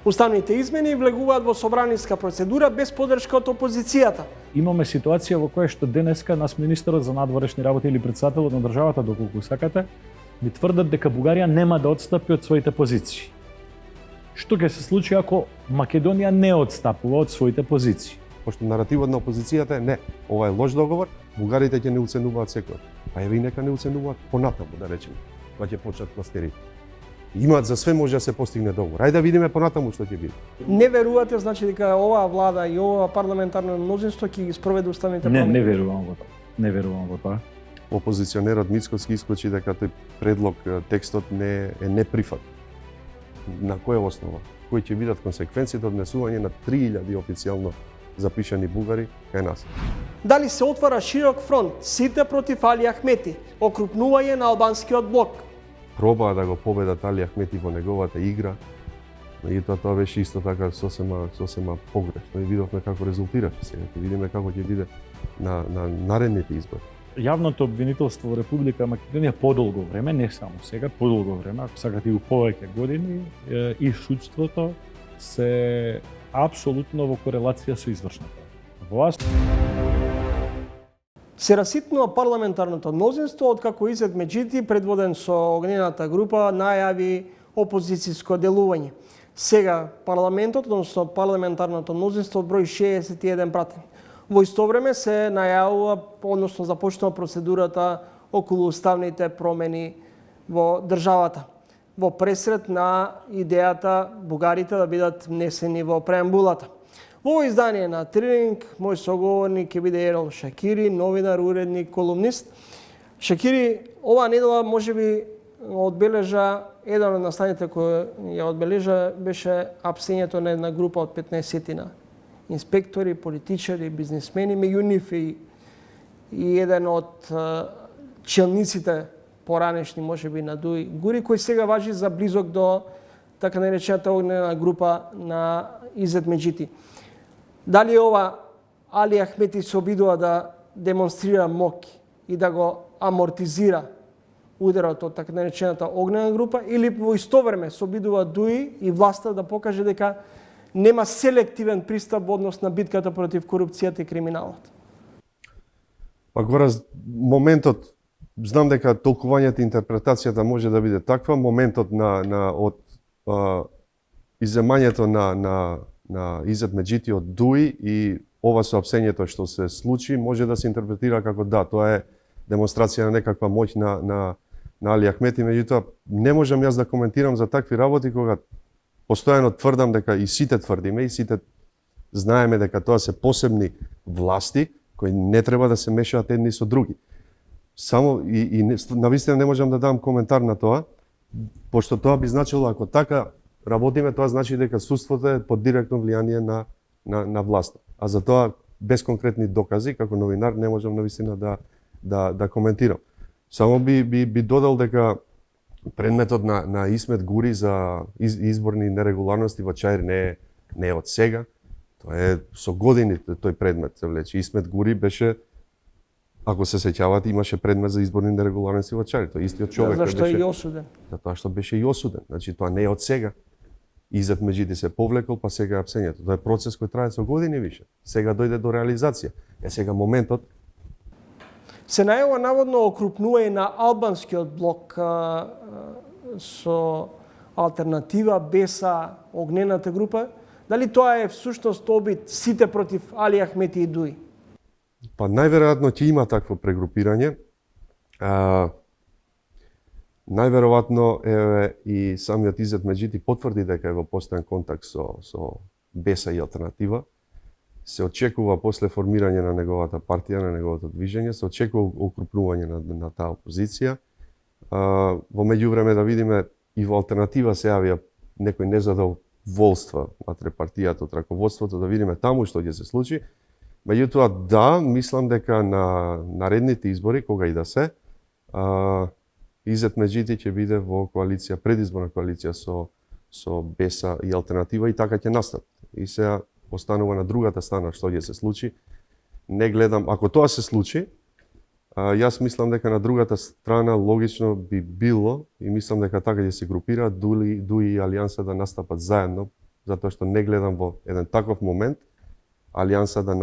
Уставните измени влегуваат во собраниска процедура без поддршка од опозицијата. Имаме ситуација во која што денеска нас министерот за надворешни работи или претседателот на државата, доколку сакате, ми тврдат дека Бугарија нема да отстапи од своите позиции. Што ќе се случи ако Македонија не отстапува од своите позиции? Пошто наративот на опозицијата е не, ова е лош договор, бугарите ќе не уценуваат секој. А еве и нека не уценуваат понатаму, да речеме, кога ќе почнат кластерите. Имаат за све може да се постигне договор. Ајде да видиме понатаму што ќе биде. Не верувате, значи, дека оваа влада и ова парламентарно мнозинство ќе ги спроведе уставните промени? Не верувам во тоа. Не верувам во тоа. Опозиционерот Мицкоски исклучи дека тој предлог, текстот не е неприфат. На која основа? Кои ќе бидат консеквенциите од однесување на 3000 официјално запишани бугари кај нас? Дали се отвара широк фронт, сите против Али Ахмети, окрупнување на албанскиот блок? Пробаа да го победат Али Ахмети во неговата игра, меѓутоа тоа беше исто така сосема погрешно и видовме како резултираше. Сега ќе видиме како ќе биде на наредните избори. Јавното обвинителство во Република Македонија подолго време, не само сега, подолго време, ако сакате и у повеќе години, и судството се апсолутно во корелација со извршната власт. Се раситнува парламентарното мнозинство откако Изет Меджити, предводен со огнената група, најави опозицијско делување. Сега парламентот, односно парламентарното мнозинство број 61 пратени. Во исто време се најавува, односно започнува процедурата околу уставните промени во државата, во пресред на идејата бугарите да бидат внесени во преамбулата. Во ово издание на Трилинг, мој соговорник ќе биде Ерол Шакири, новинар, уредник, колумнист. Шакири, оваа недела можеби одбележа, еден од настаните кои ја одбележа беше апсењето на една група од 15-тина инспектори, политичари, бизнисмени, меѓу нив и еден од челниците поранешни можеби на Дуи Гури, кој сега важи за близок до така наречената огнена група на Изет Меджити. Дали ова Али Ахмети се обидува да демонстрира моќ и да го амортизира ударот од така наречената огнена група, или во исто време се обидува Дуи и власта да покаже дека нема селективен пристап во однос на битката против корупцијата и криминалот? Па моментот, знам дека толкувањето и интерпретацијата може да биде таква, моментот од иземањето на Изет Меджити од Дуи и ова соопсењето што се случи може да се интерпретира како да, тоа е демонстрација на некаква моќ на Али Ахмети, меѓутоа не можам јас да коментирам за такви работи кога постојано тврдам дека и сите тврдиме и сите знаеме дека тоа се посебни власти кои не треба да се мешаат едни со други. Само и навистина не можам да дам коментар на тоа, пошто тоа би значило ако така работиме, тоа значи дека судството е под директно влијание на власта. А за тоа без конкретни докази како новинар не можам навистина да коментирам. Само би додал дека предметот на Исмет Гури за изборни нерегуларности во Чаир не е од сега. Тоа е со години тој предмет се влече. Исмет Гури беше, ако се сеќавате, имаше предмет за изборни нерегуларности во Чаир. Тој истиот човек зашто беше и осуден. За тоа што беше и осуден. Значи тоа не е од сега. Изет Меджити се повлекол, па сега е апсењето. Тоа е процес кој трае со години више. Сега дојде до реализација. Сега моментот се најава наводно окрупнување на албанскиот блок со алтернатива, Беса, огнената група. Дали тоа е всушност обид сите против Али Ахмети и Дуи? Па најверојатно ќе има такво прегрупирање. Најверојатно и самиот Изет Меджити потврди дека е во постојан контакт со Беса и алтернатива. Се очекува после формирање на неговата партија, на неговото движење, се очекува окрупнување на таа опозиција. Во меѓувреме да видиме и во алтернатива се јавија некои незадоволства внатре партијата од раководството, да видиме таму што ќе се случи. Меѓутоа да, мислам дека на наредните избори, кога и да се, Изет Меджити ќе биде во коалиција, предизборна коалиција со Беса и Алтернатива и така ќе настапи. И сега останува на другата страна што ќе се случи. Не гледам, ако тоа се случи, јас мислам дека на другата страна логично би било и мислам дека така ќе се групираат Дуи и Алијанса да настапат заедно, затоа што не гледам во еден таков момент Алијанса да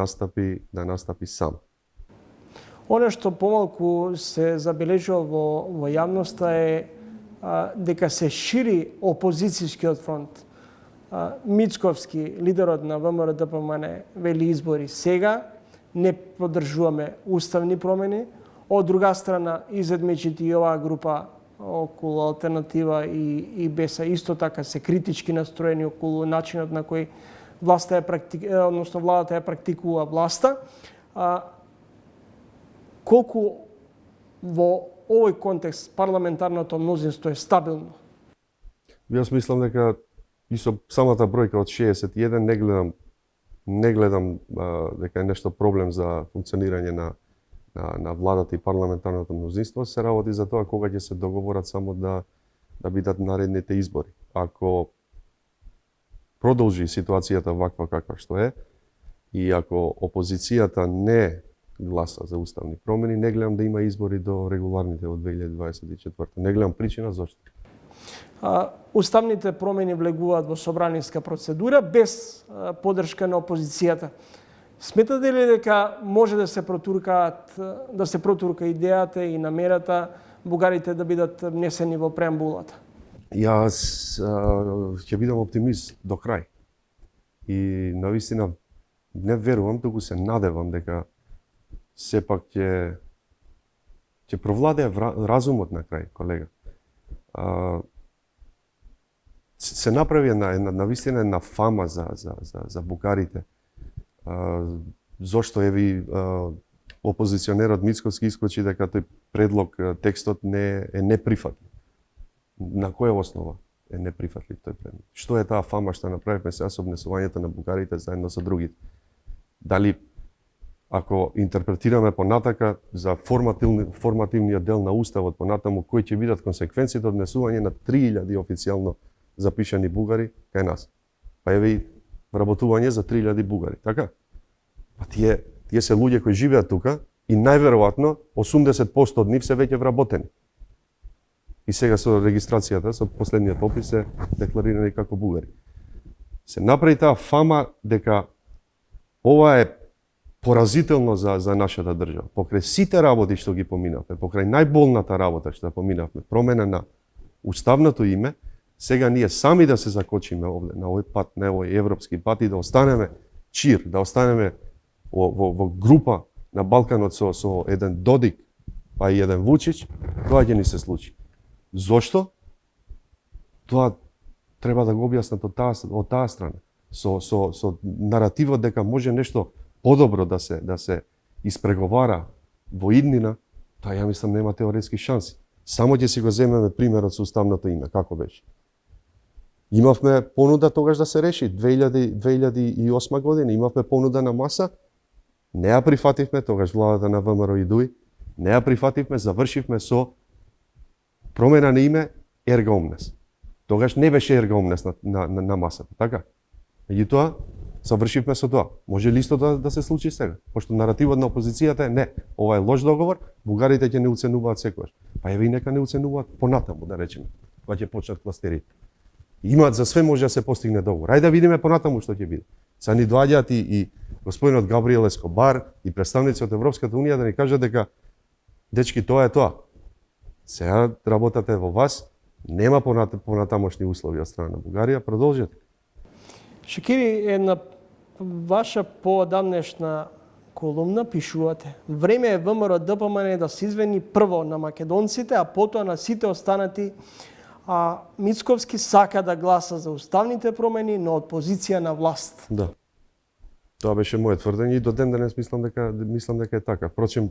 настапи сам. Оно што помалку се забележува во јавноста е дека се шири опозицијскиот фронт. Мицковски, лидерот на ВМРО-ДПМН, вели избори сега, не поддржуваме уставни промени. Од друга страна, Изет Меджити и оваа група околу Алтернатива и Беса исто така се критички настроени околу начинот на кој владата ја практикува власта. Колку во овој контекст парламентарното мнозинство е стабилно? Јас мислам дека и со самата бројка од 61 не гледам дека е нешто проблем за функционирање на владата и парламентарното мнозинство. Се работи за тоа кога ќе се договорат само да бидат наредните избори. Ако продолжи ситуацијата ваква каква што е и ако опозицијата не гласа за уставни промени, не гледам да има избори до регуларните од 2024. Не гледам причина зошто. Уставните промени влегуваат во собраниска процедура без поддршка на опозицијата. Сметате ли дека може да се протурка идејата и намерата бугарите да бидат внесени во преамбулата? Јас ќе бидам оптимист до крај. И навистина не верувам, туку се надевам дека сепак ќе провладее разумот на крај, колега. Се направи навистина една фама за бугарите. Зошто еви опозиционерот Мицковски искочи дека тој предлог, текстот не е неприфатлив. На која основа е неприфатлив тој предлог? Што е таа фама што направивме сега со внесувањето на бугарите заедно со другите? Дали ако интерпретираме понатака за формативниот дел на уставот понатаму кои ќе бидат консеквенциите од внесување на 3000 официјално запишани бугари кај нас. Па еве и вработување за 3000 бугари, така? Па тие се луѓе кои живеат тука и најверојатно 80% од нив се веќе вработени. И сега со регистрацијата, со последниот попис се декларирани како бугари. Се направи таа фама дека ова е поразително за нашата држава. Покрај сите работи што ги поминавме, покрај најболната работа што поминавме, промена на уставното име, сега ние сами да се закочиме овде на овој пат, на овој европски пат и да останеме чир, да останеме во група на Балканот со еден Додик, па и еден Вучич, тоа ќе ни се случи. Зошто? Тоа треба да го објаснат од таа страна. Со наративот дека може нешто подобро да се испреговара во иднина, тоа ја мислам нема теоретски шанси. Само ќе си го земеме примерот со уставното име, како беше. Имавме понуда тогаш да се реши, 2008 година, имавме понуда на маса, не ја прифативме, тогаш владата на ВМРО и ДУИ, не ја прифативме, завршивме со промена на име Ерга Омнес. Тогаш не беше Ерга Омнес на масата, така? Меѓутоа, завршивме со тоа. Може ли исто да се случи сега? Пошто наративот на опозицијата е не, ова е лош договор, бугарите ќе не уценуваат секогаш. Па еве и нека не уценуваат понатаму, да речеме, кога ќе почнат кластерите. Имаат за све може да се постигне договор. Ајде да видиме понатаму што ќе биде. Са ни доаѓаат и господинот Габриел Ескобар и представници од Европската унија да ни кажат дека дечки тоа е тоа. Сега работата е во вас, нема понатамошни услови од страна на Бугарија, продолжете. Шекири, една ваша поодамнешна колумна пишувате: време е ВМРО-ДПМН да се извини прво на македонците, а потоа на сите останати. Мицковски сака да гласа за уставните промени, но од позиција на власт. Да. Тоа беше моје тврдење и до ден денес мислам дека е така. Впрочем,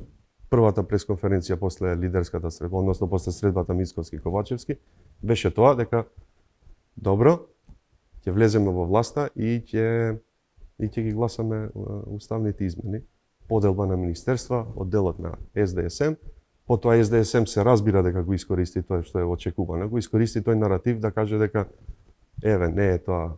првата пресконференција после лидерската средба, односно после средбата Мицковски-Ковачевски, беше тоа дека добро, ќе влеземе во власта и ќе ги гласаме уставните измени, поделба на министерства од делот на СДСМ, потоа СДСМ се разбира дека го искористи тоа што е очекувано, го искористи тој наратив да каже дека еве не е тоа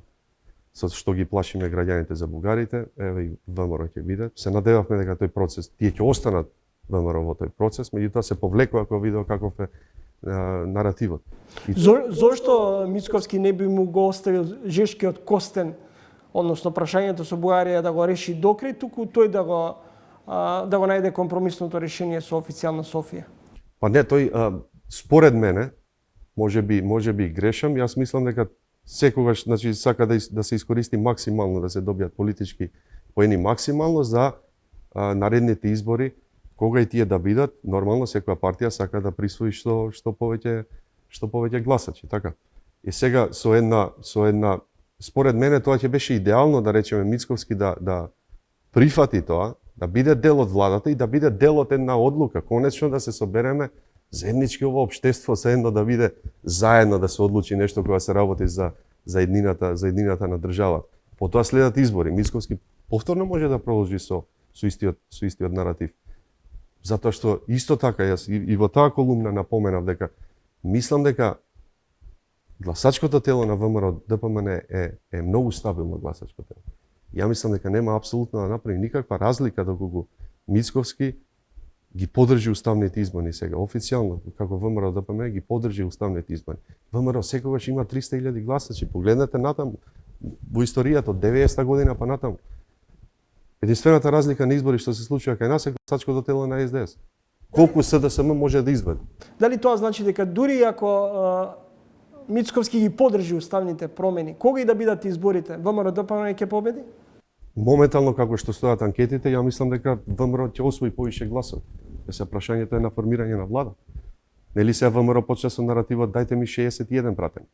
со што ги плашиме граѓаните за бугарите, еве и ВМРО ќе биде. Се надевавме дека тој процес, тие ќе останат ВМРО во тој процес, меѓутоа се повлекува кога видео каков е наративот. Зошто Мицковски не би му го оставил Жешкиот костен, односно прашањето со Бугарија да го реши докрај, туку тој да го најде компромисното решение со официјална Софија? Па не, тој според мене, може би грешам, јас мислам дека секогаш значи сака да се искористи максимално да се добијат политички поени максимално за наредните избори, кога и тие да бидат, нормално секоја партија сака да присвои што повеќе гласачи, така. И сега со една според мене тоа ќе беше идеално да речеме Мицковски да прифати тоа, да биде дел од владата и да биде дел од една одлука, конечно да се собереме заеднички ова општество, заедно да биде заедно да се одлучи нешто кога се работи за еднината на државата. Потоа следат избори. Мицковски повторно може да продолжи со истиот наратив. Затоа што исто така јас и во таа колумна напоменав дека мислам дека гласачкото тело на ВМРО ДПМН е многу стабилно гласачко тело. Ја мислам дека нема апсолутно да направи никаква разлика доколку Мицковски ги подржи уставните избори сега официјално, како ВМРО ДПМН ги подржи уставните избори. ВМРО секогаш има 300.000 гласачи. Погледнете натаму во историјата од 90-та година па натаму. Единствената разлика на избори што се случува кај нас е гласачкото тело на СДС. Колку СДСМ може да извади? Дали тоа значи дека дури ако Мицковски ги подржи уставните промени, кога и да бидат изборите, ВМРО ДПМН ќе победи? Моментално како што стојат анкетите, ја мислам дека ВМРО ќе освои повише гласови. Се прашањето е на формирање на влада. Нели се ВМРО почна со наративот дајте ми 61 пратени.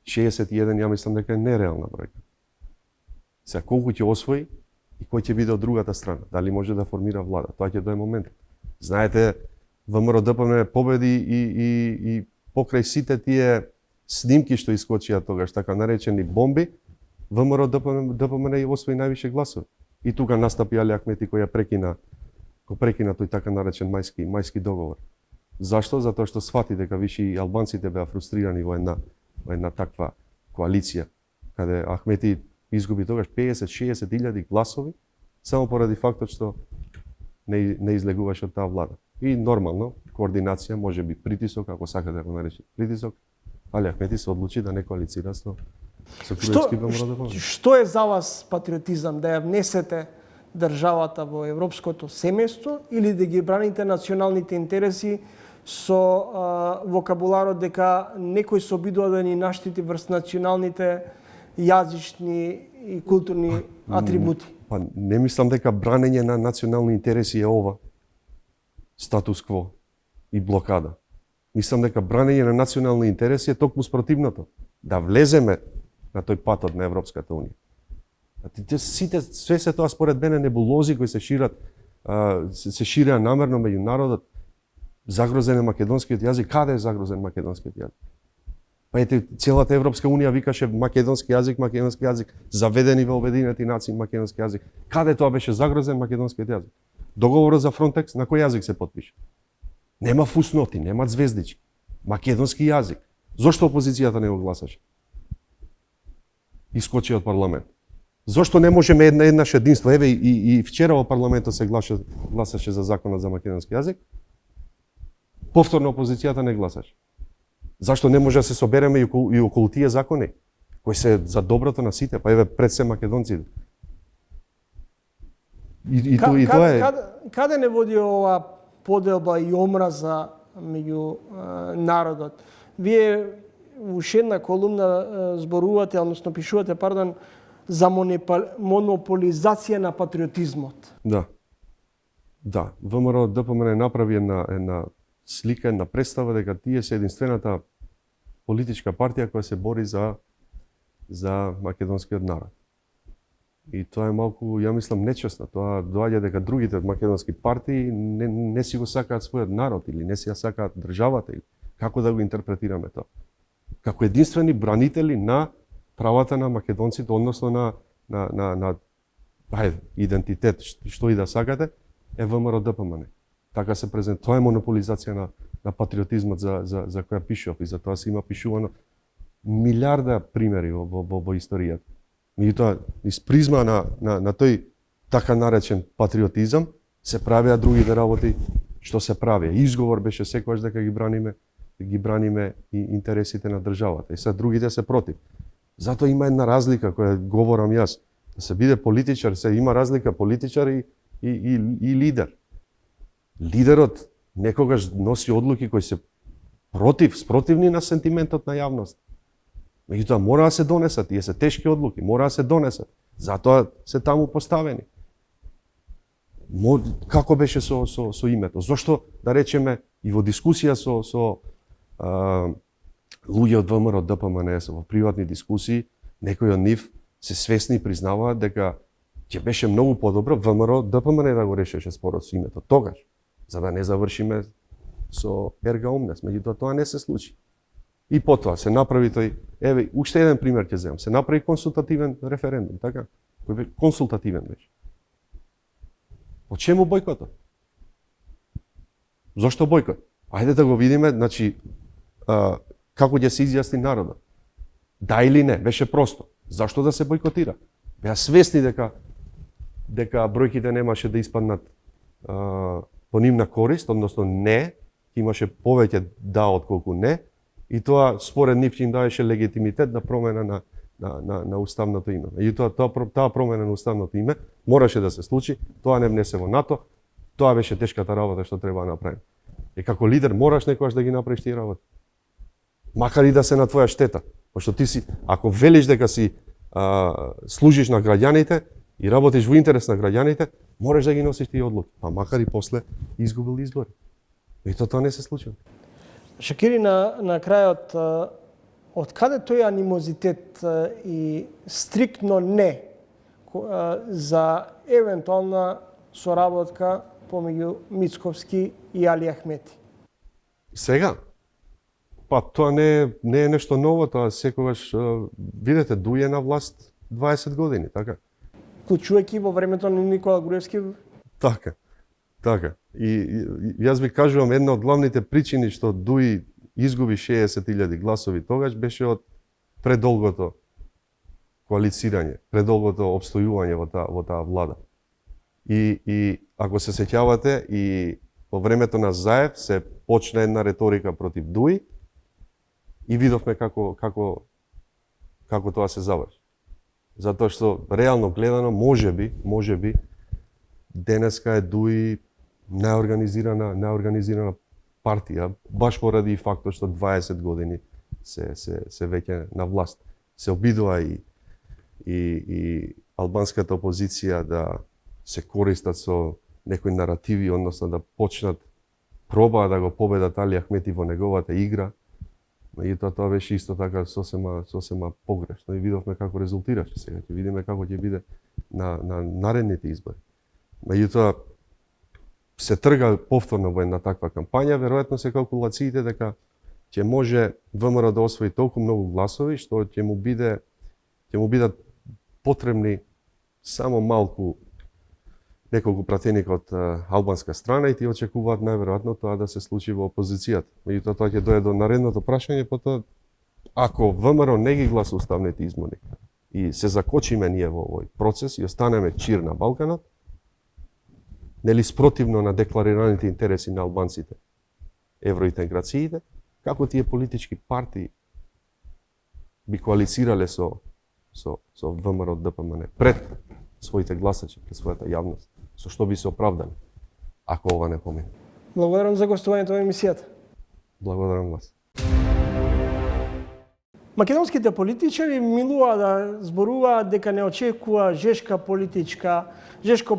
61 ја мислам дека е нереална бројка. Сега колку ќе освои и кој ќе биде од другата страна, дали може да формира влада, тоа ќе дое моментот. Знаете, ВМРО ДПМН победи и покрај сите тие снимки што искочија тогаш, така наречени бомби, ВМРО ДПМН ја освои највише гласови. И тука настапи Али Ахмети кој ја прекина тој така наречен мајски договор. Зашто? Затоа што сфати дека више и албанците беа фрустрирани во една таква коалиција, каде Ахмети изгуби тогаш 50-60.000 гласови, само поради фактот што не излегуваше од таа влада. И нормално, координација, може би притисок, ако сакате да го наречете притисок, Али Ахмети се одлучи да не коалицира со Круевски ВМРО. Што е за вас патриотизам? Да ја внесете државата во европското семејство или да ги браните националните интереси со вокабуларот дека некој се обидува да ни наштити врз националните јазични и културни атрибути? Па не мислам дека бранење на национални интереси е ова статус кво и блокада. Мислам дека бранење на национални интереси е токму спротивното. Да влеземе на тој патот на Европската Унија. Све се тоа според мене небулози кои се ширеа намерно меѓу народот. Загрозен е македонскиот јазик. Каде е загрозен македонскиот јазик? Па ете, целата Европска Унија викаше македонски јазик, заведени во Обединети нации македонски јазик. Каде тоа беше загрозен македонскиот јазик? Договорот за Фронтекс на кој јазик се потпише? Нема фусноти, нема звездички. Македонски јазик. Зошто опозицијата не го гласаше? Искочи од парламент. Зошто не можеме еднаш единство? Еве и вчера во парламентот се гласаше за законот за македонски јазик. Повторно опозицијата не гласаше. Зашто не може да се собереме и околу тие закони кои се за доброто на сите, па еве пред се македонците. И тоа е. Каде не води ова поделба и омраза меѓу народот? Вие уште една колумна зборувате, односно пишувате, за монополизација на патриотизмот. Да, ВМРО ДПМН направи една слика, една представа дека тие се единствената политичка партија која се бори за македонскиот народ. И тоа е малку, ја мислам, нечесно. Тоа доаѓа дека другите македонски партии не си го сакаат својот народ или не си ја сакаат државата. Или како да го интерпретираме тоа? Како единствени бранители на правата на македонците, односно на идентитет, што и да сакате, е ВМРО ДПМН. Така се презентира. Тоа е монополизација на патриотизмот за која пишував и за тоа се има пишувано милиарда примери во историјата. Меѓутоа, из призма на тој така наречен патриотизам се правеа другите работи што се правеа. Изговор беше секогаш дека ги браниме и интересите на државата. И сега другите се против. Затоа има една разлика која говорам јас. Да се биде политичар, се има разлика политичар и лидер. Лидерот некогаш носи одлуки кои се спротивни на сентиментот на јавност. Меѓутоа мора да се донесат, тие се тешки одлуки, мора да се донесат. Затоа се таму поставени. Како беше со името? Зошто, да речеме, и во дискусија со луѓе од ВМРО, ДПМН, во приватни дискусии, некои од нив се свесни и признаваат дека ќе беше многу подобро ВМРО, ДПМН да го решеше спорот со името тогаш, за да не завршиме со ерга омнес. Меѓутоа тоа не се случи. И потоа се направи тој, еве, уште еден пример ќе земам, се направи консултативен референдум, така? Кој беше консултативен беше. По чему бојкотот? Зошто бојкот? Ајде да го видиме, значи, како ќе се изјасни народот. Да или не, беше просто. Зашто да се бојкотира? Беа свесни дека бројките немаше да испаднат по нивна корист, односно не, имаше повеќе да отколку не, и тоа според нив им даваше легитимитет на промена на уставното име. Меѓутоа таа промена на уставното име мораше да се случи, тоа не внесе во НАТО, тоа беше тешката работа што треба да направим. И како лидер мораш некогаш да ги направиш тие работи. Макар и да се на твоја штета. Пошто ти си, ако велиш дека си служиш на граѓаните и работиш во интерес на граѓаните, мораш да ги носиш тие одлуки. Па макар и после изгубил избори. И тоа не се случи. Шакири, на крајот, од каде тој анимозитет и стриктно не за евентуална соработка помеѓу Мицковски и Али Ахмети? Сега? Па тоа не е нешто ново, тоа секогаш, видете, дуе на власт 20 години, така? Вклучувајќи во времето на Никола Груевски? Така. И јас ви кажувам, една од главните причини што Дуи изгуби 60.000 гласови тогаш беше од предолгото коалицирање, предолгото обстојување во таа влада. И ако се сеќавате, и во времето на Заев се почна една реторика против Дуи и видовме како тоа се заврши. Затоа што реално гледано можеби денеска е Дуи неорганизирана партија, баш поради фактот што 20 години се веќе на власт. Се обидува и албанската опозиција да се користат со некои наративи, односно да почнат пробаа да го победат Али Ахмети во неговата игра. Меѓутоа тоа беше исто така сосема погрешно и видовме како резултираше. Сега ќе видиме како ќе биде на наредните избори. Меѓутоа се трга повторно во една таква кампања, веројатно се калкулациите дека ќе може ВМРО да освои толку многу гласови што ќе му бидат потребни само малку неколку пратеника од албанска страна и тие очекуваат најверојатно тоа да се случи во опозицијата. Меѓутоа тоа ќе дојде до наредното прашање, потоа ако ВМРО не ги гласа уставните измени и се закочиме ние во овој процес и останеме чир на Балканот, нели спротивно на декларираните интереси на албанците, евроинтеграциите, како тие политички партии би коалицирале со ВМРО ДПМН пред своите гласачи, пред својата јавност, со што би се оправдали, ако ова не помине. Благодарам за гостувањето во емисијата. Благодарам вас. Македонските политичари милува да зборуваат дека не очекува жешко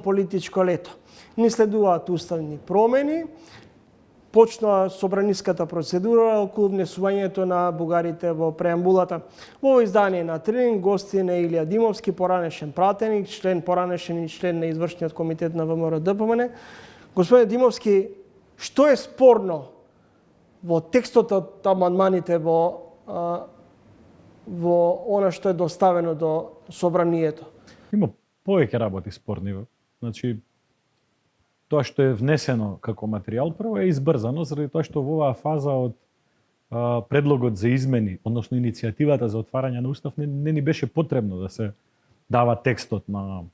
политичко лето. Не следуваат уставни промени, почнува собраниската процедура околу внесувањето на бугарите во преамбулата. Во издание на Трин гостин е Илија Димовски, поранешен пратеник, поранешен член на извршниот комитет на ВМРО ДПМН. Господин Димовски, што е спорно во текстот од амандманите во она што е доставено до собранието? Има повеќе работи спорни. Значи, тоа што е внесено како материјал прво е избрзано заради тоа што во оваа фаза од предлогот за измени, односно иницијативата за отварање на устав не ни беше потребно да се дава текстот на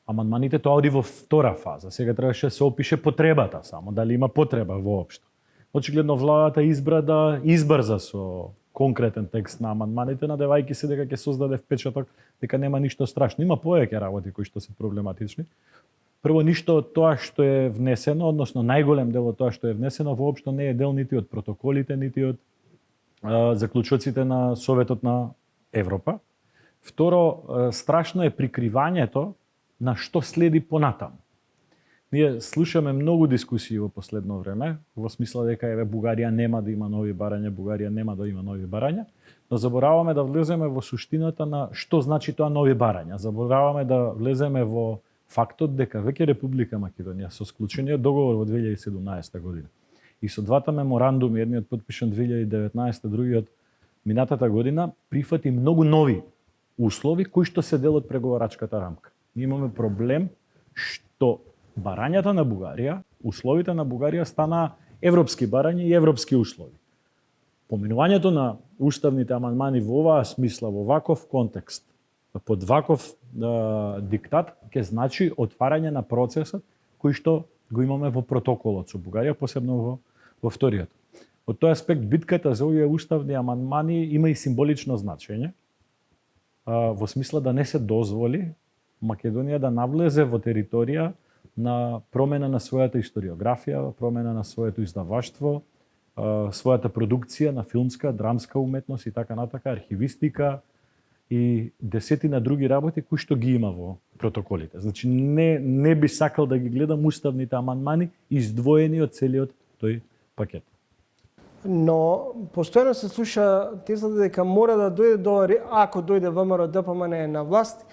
амандманите, тоа оди во втора фаза. Сега требаше да се опише потребата само, дали има потреба воопшто. Очигледно владата избра да избрза со конкретен текст на амандманите, надевајќи се дека ќе создаде впечаток дека нема ништо страшно. Има повеќе работи кои што се проблематични. Прво, ништо од тоа што е внесено, односно најголем дел од тоа што е внесено, воопшто не е дел нити од протоколите, нити од заклучоците на Советот на Европа. Второ, страшно е прикривањето на што следи понатаму. Ние слушаме многу дискусии во последно време, во смисла дека Бугарија нема да има нови барања, Бугарија нема да има нови барања, но забораваме да влеземе во суштината на што значи тоа нови барања. Забораваме да влеземе во фактот дека веќе Република Македонија со склучениот договор во 2017 година и со двата меморандуми, едниот потпишан 2019, другиот минатата година, прифати многу нови услови кои што се дел од преговарачката рамка. Ние имаме проблем што барањата на Бугарија, условите на Бугарија стана европски барања и европски услови. Поминувањето на уставните амандмани во оваа смисла, во ваков контекст, под ваков диктат, ќе значи отварање на процесот кој што го имаме во протоколот со Бугарија, посебно во вториот. Од тој аспект, битката за овие уставни амандмани има и символично значење, во смисла да не се дозволи Македонија да навлезе во територија на промена на својата историографија, промена на своето издаваштво, својата продукција на филмска, драмска уметност и така натака, архивистика и десетина други работи кои што ги има во протоколите. Значи не би сакал да ги гледам уставните амандмани издвоени од целиот тој пакет. Но постојано се слуша тезата дека мора да дојде ако дојде ВМРО ДПМН на власт,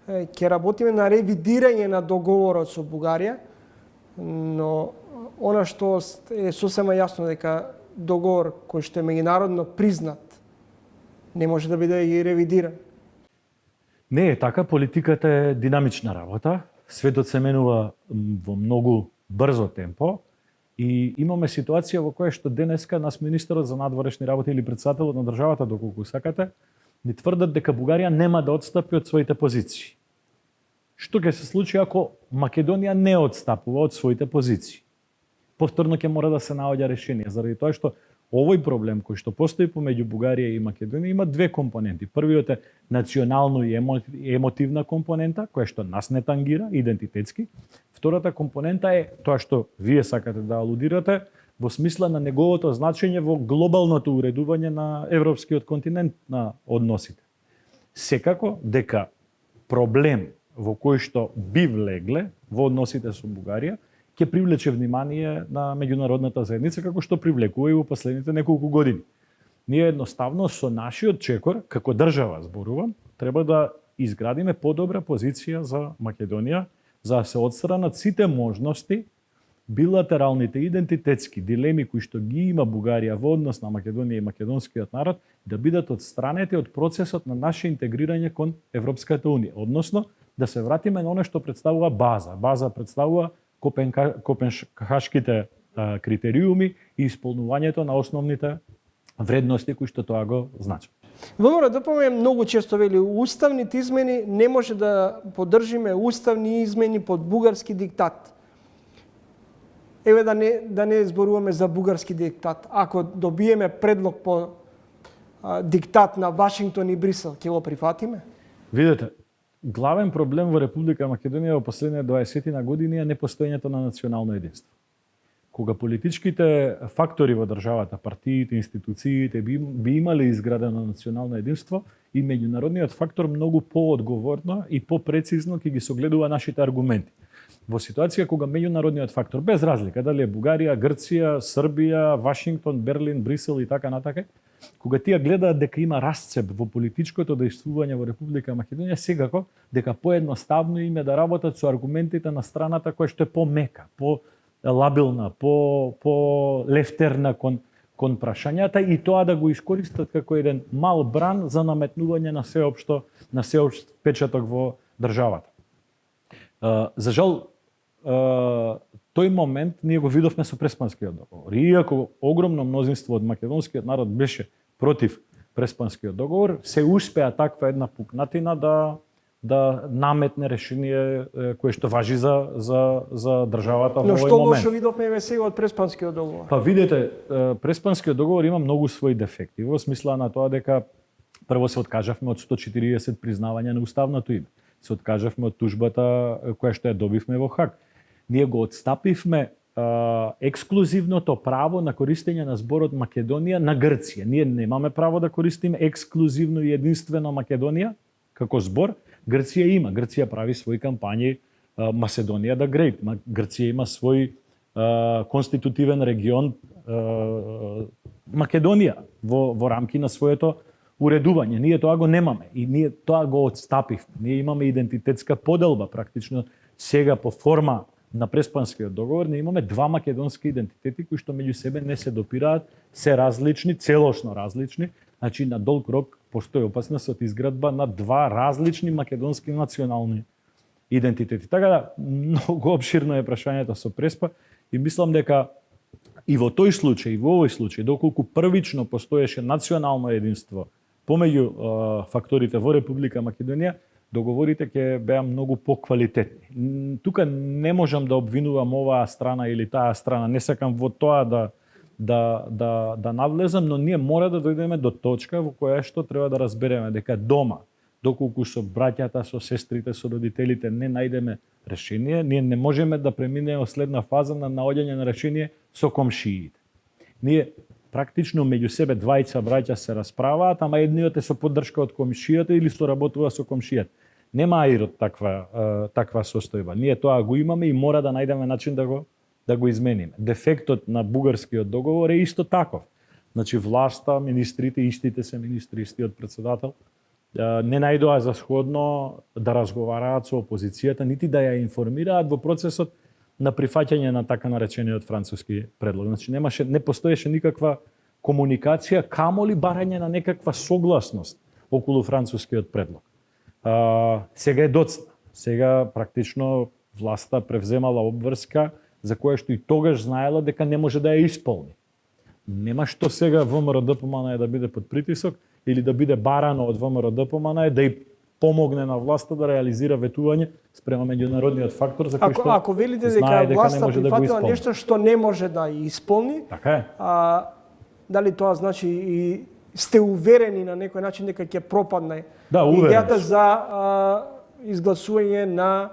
ќе работиме на ревидирање на договорот со Бугарија, но она што е сосема јасно дека договор кој што е меѓународно признат не може да биде и ревидиран. Не е така, политиката е динамична работа, светот се менува во многу брзо темпо и имаме ситуација во која што денеска нас министерот за надворешни работи или претседателот на државата, доколку сакате, ни тврдат дека Бугарија нема да отстапи од своите позиции. Што ќе се случи ако Македонија не отстапува од своите позиции? Повторно ќе мора да се наоѓа решение, заради тоа што овој проблем кој што постои помеѓу Бугарија и Македонија има две компоненти. Првиот е национално и емотивна компонента, која што нас не тангира, идентитетски. Втората компонента е тоа што вие сакате да алудирате, во смисла на неговото значење во глобалното уредување на европскиот континент на односите. Секако дека проблем во кој што би влегле во односите со Бугарија ќе привлече внимание на меѓународната заедница, како што привлекува и во последните неколку години. Ние едноставно со нашиот чекор, како држава зборувам, треба да изградиме подобра позиција за Македонија, за да се отстранат сите можности билатералните идентитетски дилеми кои што ги има Бугарија во однос на Македонија и македонскиот народ да бидат отстранети од процесот на наше интегрирање кон Европската унија, односно да се вратиме на оно што представува база. База представува копенхашките критериуми и исполнувањето на основните вредности кои што тоа го значат. ВМРО ДПМН многу често вели уставните измени не може да поддржиме уставни измени под бугарски диктат. Еве да не зборуваме за бугарски диктат. Ако добиеме предлог по диктат на Вашингтон и Брисел, ќе го прифатиме? Видете, главен проблем во Република Македонија во последните 20 години е непостоењето на национално единство. Кога политичките фактори во државата, партиите, институциите би имале изградено национално единство и меѓународниот фактор многу поодговорно и попрецизно ќе ги согледува нашите аргументи. Во ситуација кога меѓународниот фактор, без разлика дали е Бугарија, Грција, Србија, Вашингтон, Берлин, Брисел и така натака, кога тие гледаат дека има расцеп во политичкото действување во Република Македонија, секако дека поедноставно им е да работат со аргументите на страната која што е помека, по-лабилна, по-лефтерна кон прашањата и тоа да го искористат како еден мал бран за наметнување на сеопшт печаток во државата. За жал, тој момент ние го видовме со Преспанскиот договор. Иако огромно мнозинство од македонскиот народ беше против Преспанскиот договор, се успеа таква една пукнатина да наметне решение кое што важи за државата во Но овој што момент. лошо видовме еве сега од Преспанскиот договор? Па видете, Преспанскиот договор има многу своји дефекти. Во смисла на тоа дека прво се откажавме од 140 признавања на уставното име. Се откажавме од тужбата која што ја добивме во Хаг. Ние го отстапивме ексклузивното право на користење на зборот Македонија на Грција. Ние немаме право да користиме ексклузивно и единствено Македонија како збор. Грција има. Грција прави своји кампањи Macedonija the Great. Грција има свој конститутивен регион Македонија во рамки на своето уредување. Ние тоа го немаме и ние тоа го отстапивме. Ние имаме идентитетска поделба практично сега по форма на Преспанскиот договор. Ние имаме два македонски идентитети кои што меѓу себе не се допираат, се различни, целосно различни. Значи на долг рок постои опасност од изградба на два различни македонски национални идентитети. Така да, многу обширно е прашањето со Преспа и мислам дека и во тој случај, и во овој случај, доколку првично постоеше национално единство помеѓу факторите во Република Македонија, договорите ќе беа многу поквалитетни. Тука не можам да обвинувам оваа страна или таа страна, не сакам во тоа да навлезам, но ние мора да дојдеме до точка во која што треба да разбереме дека дома, доколку со браќата, со сестрите, со родителите не најдеме решение, ние не можеме да преминеме во следна фаза на наоѓање на решение со комшиите. Ние практично меѓу себе двајца браќа се расправаат, ама едниот е со поддршка од комшијата или соработува со комшијата. Нема аирот таква состојба. Ние тоа го имаме и мора да најдеме начин да го измениме. Дефектот на бугарскиот договор е исто таков. Значи власта, министрите, истите се министри, истиот председател, не најдоа за сходно да разговараат со опозицијата, нити да ја информираат во процесот на прифаќање на така наречениот француски предлог. Значи не постоеше никаква комуникација, камоли барање на некаква согласност околу францускиот предлог. Сега е доцна. Сега практично власта превземала обврска за која што и тогаш знаела дека не може да ја исполни. Нема што сега ВМРО-ДПМН да биде под притисок или да биде барано од ВМРО-ДПМН да и помогне на власта да реализира ветување спрема меѓународниот фактор за кој што ако велите дека власта прифатила нешто што не може да исполни, така е. Дали тоа значи и сте уверени на некој начин дека ќе пропадне идејата за изгласување на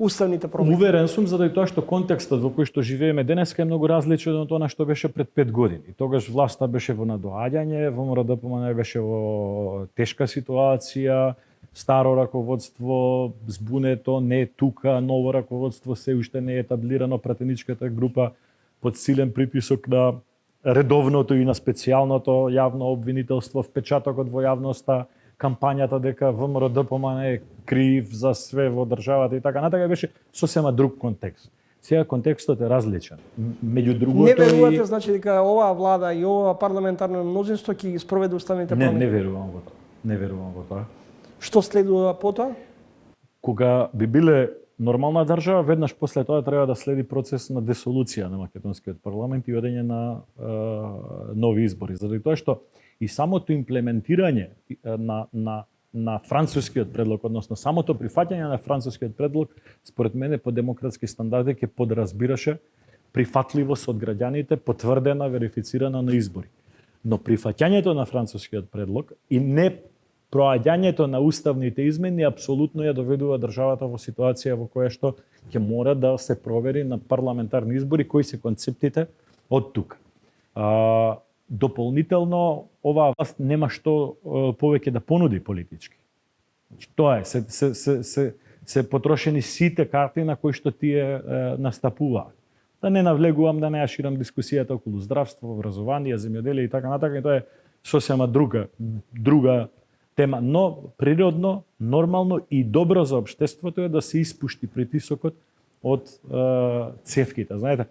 уставните промени? Уверен сум заради тоа што контекстот во кој што живееме денеска е многу различен од тоа што беше пред 5 години. Тогаш власта беше во надоаѓање, ВМРО-ДПМН беше во тешка ситуација, старо раководство збунето, не е тука, ново раководство се уште не е етаблирано, пратеничката група под силен притисок на редовното и на специјалното јавно обвинителство, впечатокот во јавноста, кампањата дека ВМРО-ДПМН е крив за све во државата и така натака беше сосема друг контекст. Сега контекстот е различен. Меѓу другото не верувате значи дека оваа влада и ова парламентарно мнозинство ќе ги спроведе уставните промени? Не верувам во тоа. Не верувам во тоа. Што следува потоа? Кога би биле нормална држава, веднаш после тоа треба да следи процес на десолуција на македонскиот парламент и одење на нови избори. Заради тоа што и самото имплементирање на францускиот предлог, односно самото прифаќање на францускиот предлог, според мене по демократски стандарди ќе подразбираше прифатливост од граѓаните, потврдена, верифицирана на избори. Но прифаќањето на францускиот предлог и не проаѓањето на уставните измени апсолутно ја доведува државата во ситуација во која што ќе мора да се провери на парламентарни избори кои се концептите од тука. Дополнително, оваа власт нема што повеќе да понуди политички. Тоа е, се потрошени сите карти на кои што тие настапуваат. Да не навлегувам, да не ја ширам дискусијата околу здравство, образование, земјоделие и така натака, и тоа е сосема друга тема, но природно, нормално и добро за општеството е да се испушти притисокот од цевките. Знаете,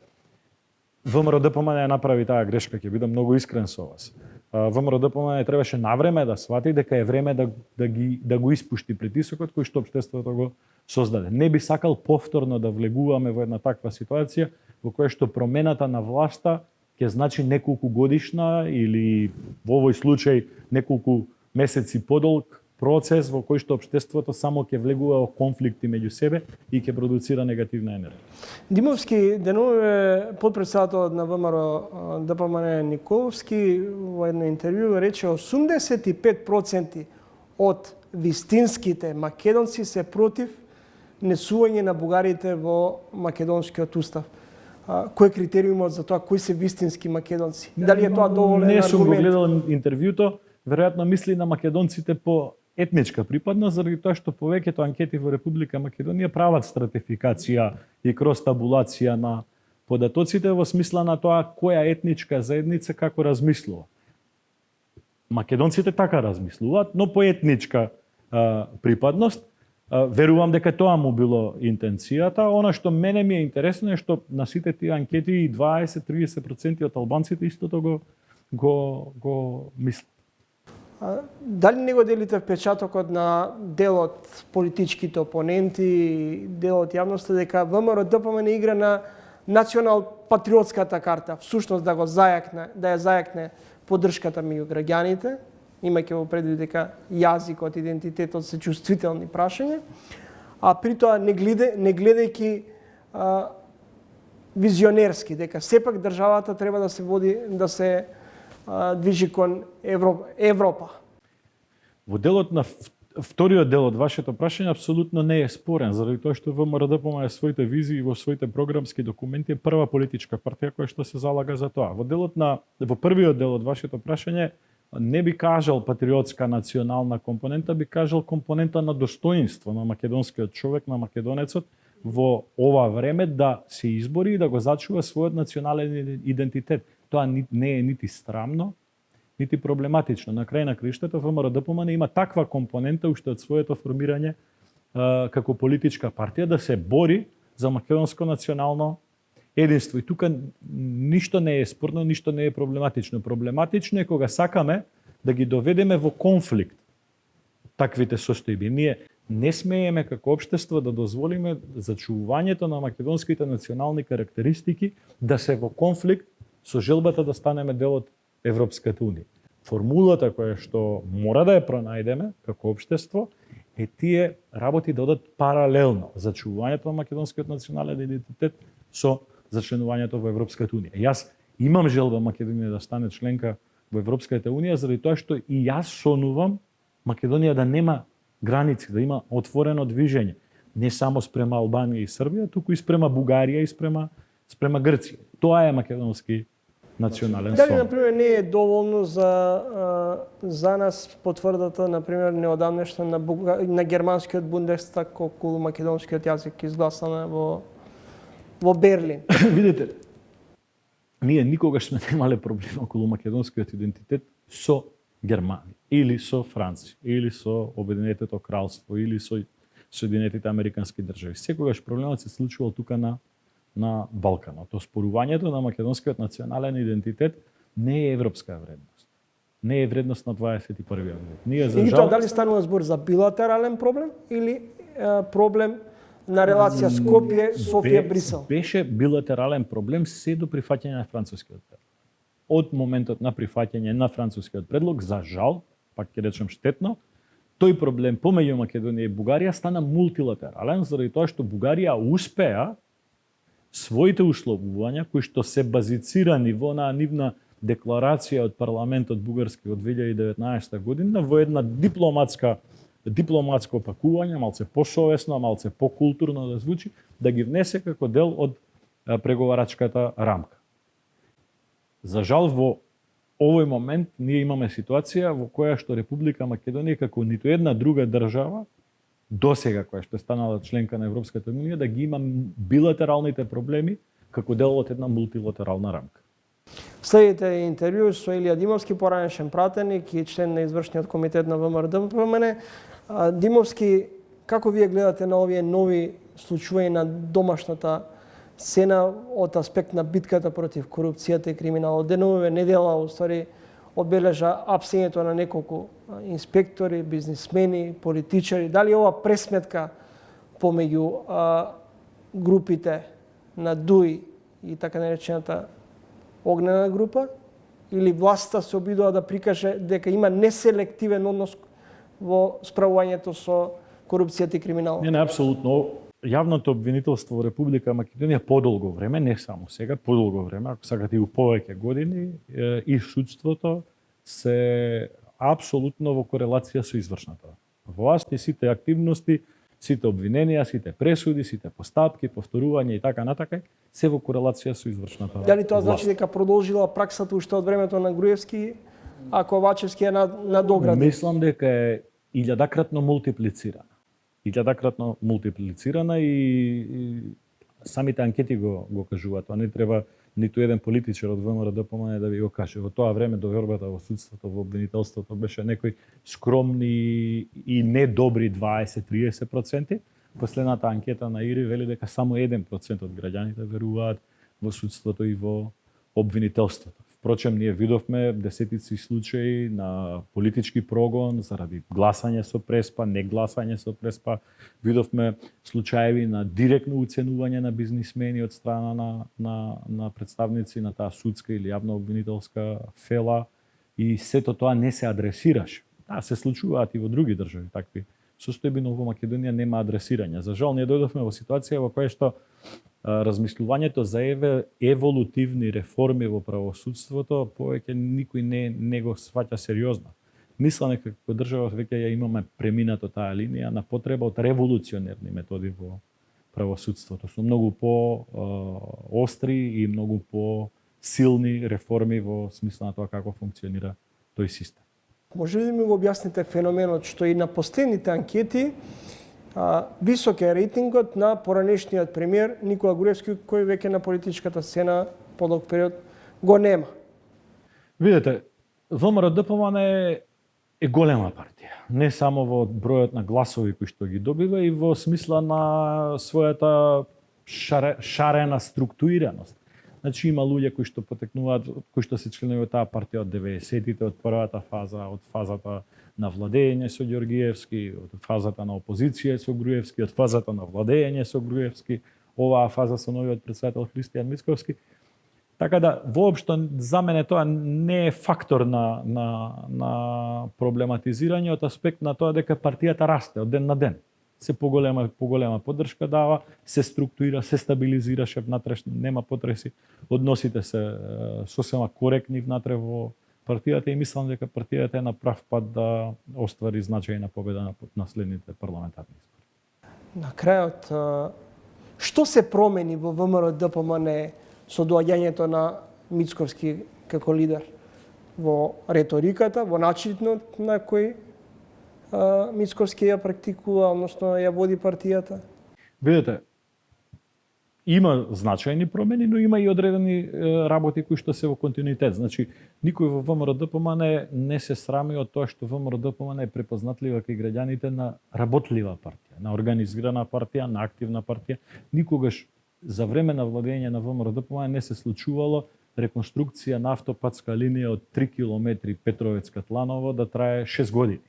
ВМРО-ДПМН направи таа грешка, ќе бидам многу искрен со вас. ВМРО-ДПМН требаше навреме да свати дека е време да го испушти притисокот кој што општеството го создаде. Не би сакал повторно да влегуваме во една таква ситуација во која што промената на власта ќе значи неколку годишна или во овој случај неколку месеци подолг процес во кој што општеството само ќе влегува во конфликти меѓу себе и ќе продуцира негативна енергија. Димовски денуве подпредседателот на ВМРО ДПМН Николовски во едно интервју рече 85% од вистинските македонци се против несување на бугарите во македонскиот устав. Кој е критериумот за тоа кои се вистински македонци? Дали е тоа доволен аргумент? Не сум го гледал интервјуто, веројатно мисли на македонците по етничка припадност, заради тоа што повеќето анкети во Република Македонија прават стратификација и кроз табулација на податоците во смисла на тоа која етничка заедница како размислува. Македонците така размислуваат, но по етничка припадност. Верувам дека тоа му било интенцијата. Она што мене ми е интересно е што на сите тие анкети 20-30% од албанците истото го мислат. Дали не го делите впечатокот на дел од политичките опоненти, дел од јавноста дека ВМРО ДПМН игра на национал-патриотската карта, всушност да ја зајакне поддршката меѓу граѓаните, имајќи во предвид дека јазикот, идентитетот се чувствителни прашања, а при тоа не гледајќи визионерски, дека сепак државата треба да се води, да се движи кон Европа. Во делот на вториот дел од вашето прашање апсолутно не е спорен, заради тоа што ВМРО ДПМН своите визии во своите програмски документи е прва политичка партија која што се залага за тоа. Во првиот дел од вашето прашање не би кажал патриотска национална компонента, би кажал компонента на достоинство на македонскиот човек, на македонецот во ова време да се избори и да го зачува својот национален идентитет. Тоа не е нити срамно, нити проблематично. На крај на краиштата ВМРО ДПМН има таква компонента уште од своето формирање како политичка партија да се бори за македонско национално единство. И тука ништо не е спорно, ништо не е проблематично. Проблематично е кога сакаме да ги доведеме во конфликт таквите состојби. Ние не смееме како општество да дозволиме зачувувањето на македонските национални карактеристики да се во конфликт со желбата да станеме дел од Европската унија. Формулата која што мора да ја пронајдеме како општество е тие работи да одат паралелно. Зачувувањето на македонскиот национален идентитет со зачленувањето во Европската унија. Јас имам желба Македонија да стане членка во Европската унија заради тоа што и јас сонувам Македонија да нема граници, да има отворено движење, не само спрема Албанија и Србија, туку и спрема Бугарија и спрема Грција. Тоа е македонски национален сон. Дали, например, не е доволно за нас потврдата, например, неодамнешна на германскиот Бундестаг околу македонскиот јазик изгласана во Берлин? Видите, ние никогаш сме немале проблем околу македонскиот идентитет со Германија, или со Франција, или со Обединетото кралство, или со Соединетите американски држави. Секогаш проблемот се случувал тука на Балканот. Оспорувањето на македонскиот национален идентитет не е европска вредност. Не е вредност на 21. век. Ние за И жал... тоа дали станува збор за билатерален проблем или проблем на релација Скопје, Софија, Брисел? Беше билатерален проблем се до прифаќање на францускиот предлог. Од моментот на прифаќање на францускиот предлог, за жал, пак ќе речем штетно, тој проблем помеѓу Македонија и Бугарија стана мултилатерален, заради тоа што Бугарија успеа своите условувања, кои што се базицирани во онаа нивна декларација од парламентот бугарски од 2019 година, во една дипломатско пакување, малце посовесно, малце покултурно да звучи, да ги внесе како дел од преговарачката рамка. За жал, во овој момент ние имаме ситуација во која што Република Македонија како ниту една друга држава досега која што е станала членка на Европската унија да ги има билатералните проблеми како дел од една мултилатерална рамка. Следите интервју со Илија Димовски, поранешен пратеник и член на извршниот комитет на ВМРО ДПМН. Димовски, како вие гледате на овие нови случаи на домашната сцена од аспект на битката против корупцијата и криминалот? Денуве недела, уствари, одбележа апсењето на неколку инспектори, бизнисмени, политичари. Дали ова пресметка помеѓу групите на ДУИ и така наречената огнена група, или власта се обидува да прикаже дека има неселективен однос во справувањето со корупцијата и криминалот? Не, апсолутно. Јавното обвинителство во Република Македонија подолго време, не само сега, подолго време, ако сакате и у повеќе години, и судството се апсолутно во корелација со извршната власт и сите активности, сите обвиненија, сите пресуди, сите постапки, повторување и така натака, се во корелација со извршната власт. Дали тоа значи дека продолжила праксата уште од времето на Груевски, а Ковачевски е надограден? Мислам дека е илјадакратно мултиплицирана и самите анкети го кажуваат. Тоа не треба ниту еден политичар од ВМРО ДПМН да ви го каже. Во тоа време довербата во судството, во обвинителството беше некои скромни и недобри 20-30%. Последната анкета на ИРИ вели дека само 1% од граѓаните веруваат во судството и во обвинителството. Впрочем, ние видовме десетици случаи на политички прогон заради гласање со преспа, негласање со преспа. Видовме случаеви на директно уценување на бизнисмени од страна на представници на таа судска или јавна обвинителска фела и сето тоа не се адресираше. Да, се случуваат и во други држави такви состојби, но во Македонија нема адресирање. За жал, ние дојдовме во ситуација во која што размислувањето за еволутивни реформи во правосудството повеќе никој не го сваќа сериозно. Мислам дека како држава веќе ја имаме преминато таа линија на потреба од револуционерни методи во правосудството, со многу по-остри и многу по-силни реформи во смисла на тоа како функционира тој систем. Може ли да ми го објасните феноменот што и на последните анкети висок е рейтингот на поранешниот премиер Никола Груевски, кој веќе на политичката сцена подолг период го нема? Видете, ВМРО ДПМН е голема партија. Не само во бројот на гласови кои што ги добива и во смисла на својата шарена структурираност. Значи има луѓе кои што потекнуваат, кои што се членови од таа партија од 90-тите, од првата фаза, од фазата на владење со Ѓоргиевски, од фазата на опозиција со Груевски, од фазата на владење со Груевски, оваа фаза со новиот претседател Христијан Мицковски. Така да, воопшто за мене тоа не е фактор на проблематизирање од аспект на тоа дека партијата расте од ден на ден. Се поголема поддршка дава, се структурира, се стабилизираше внатрешно, нема потреси, односите се сосема коректни внатре во партијата и мислам дека партијата е на прав пат да оствари значајна победа на наследните парламентарни избори. На крајот, што се промени во ВМРО ДПМН со доаѓањето на Мицковски како лидер? Во реториката, во начинот на кој Мицковски ја практикува, односно ја води партијата? Видете, има значајни промени, но има и одредени работи кои што се во континуитет. Значи, никој во ВМРО ДПМН не се срами од тоа што ВМРО ДПМН е препознатлива кај граѓаните на работлива партија, на организирана партија, на активна партија. Никогаш за време на владење на ВМРО ДПМН не се случувало реконструкција на автопатска линија од 3 километри Петровец-Катланово да трае 6 години.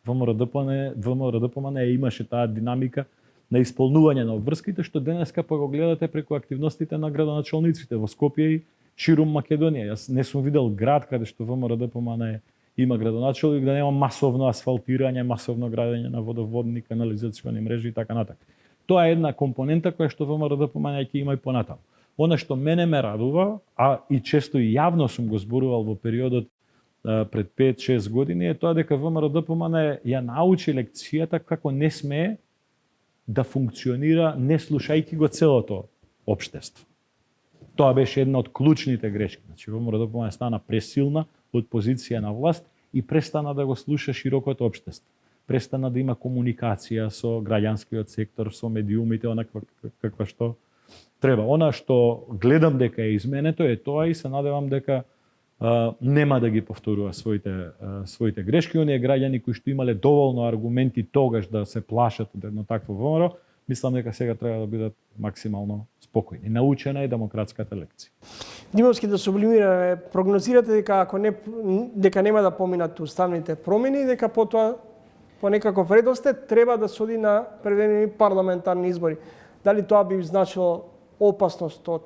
ВМРО ДПМН имаше таа динамика на исполнување на обврските, што денеска па го гледате преку активностите на градоначалниците во Скопје и ширум Македонија. Јас не сум видел град каде што ВМРО ДПМН има градоначалник да нема масовно асфалтирање, масовно градење на водоводни, канализациони мрежи и така натаму. Тоа е една компонента која што ВМРО ДПМН ќе има и понатаму. Она што мене ме радува, а и често и јавно сум го зборувал во периодот пред 5-6 години, е тоа дека ВМРО ДПМН ја научи лекцијата како не смее да функционира не слушајќи го целото општество. Тоа беше една од клучните грешки. Значи, ВМРО ДПМН стана пресилна од позиција на власт и престана да го слуша широкото општество. Престана да има комуникација со граѓанскиот сектор, со медиумите, онаква каква што треба. Она што гледам дека е изменето е тоа и се надевам дека нема да ги повторува своите грешки. Оние граѓани кои што имале доволно аргументи тогаш да се плашат од едно такво ВМРО, мислам дека сега треба да бидат максимално спокојни. Научена е демократската лекција. Димовски, да сублимираме, прогнозирате дека ако дека нема да поминат уставните промени, дека потоа по некаков редослед треба да се оди на превремени парламентарни избори. Дали тоа би значило опасност од